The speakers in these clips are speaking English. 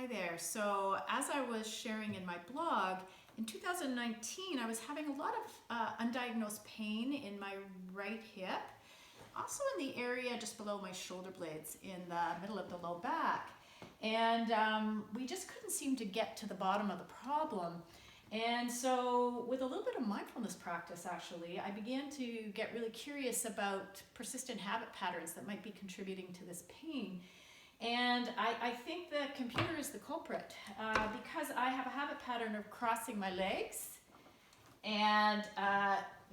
Hi there. So as I was sharing in my blog, in 2019 I was having a lot of undiagnosed pain in my right hip, also in the area just below my shoulder blades in the middle of the low back. And we just couldn't seem to get to the bottom of the problem. And so with a little bit of mindfulness practice, actually, I began to get really curious about persistent habit patterns that might be contributing to this pain. And I think the computer is the culprit because I have a habit pattern of crossing my legs and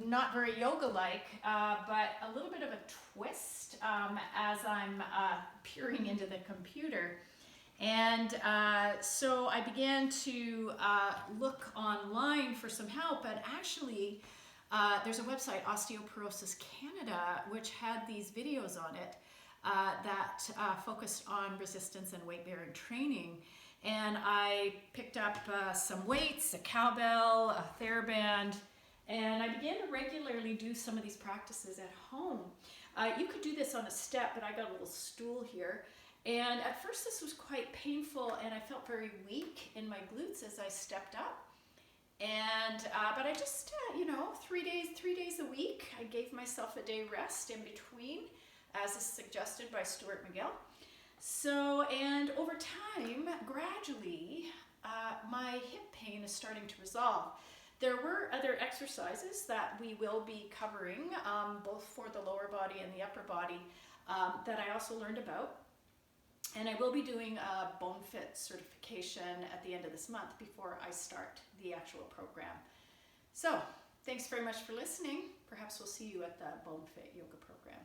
not very yoga-like, but a little bit of a twist as I'm peering into the computer. And so I began to look online for some help, and actually there's a website, Osteoporosis Canada, which had these videos on it that focused on resistance and weight-bearing training. And I picked up some weights, a cowbell, a TheraBand, and I began to regularly do some of these practices at home. You could do this on a step, but I got a little stool here. And at first this was quite painful, and I felt very weak in my glutes as I stepped up. And but I just, 3 days a week, I gave myself a day rest in between, as is suggested by Stuart McGill. So, and over time, gradually, my hip pain is starting to resolve. There were other exercises that we will be covering, both for the lower body and the upper body, that I also learned about. And I will be doing a Bone Fit certification at the end of this month before I start the actual program. So, thanks very much for listening. Perhaps we'll see you at the Bone Fit yoga program.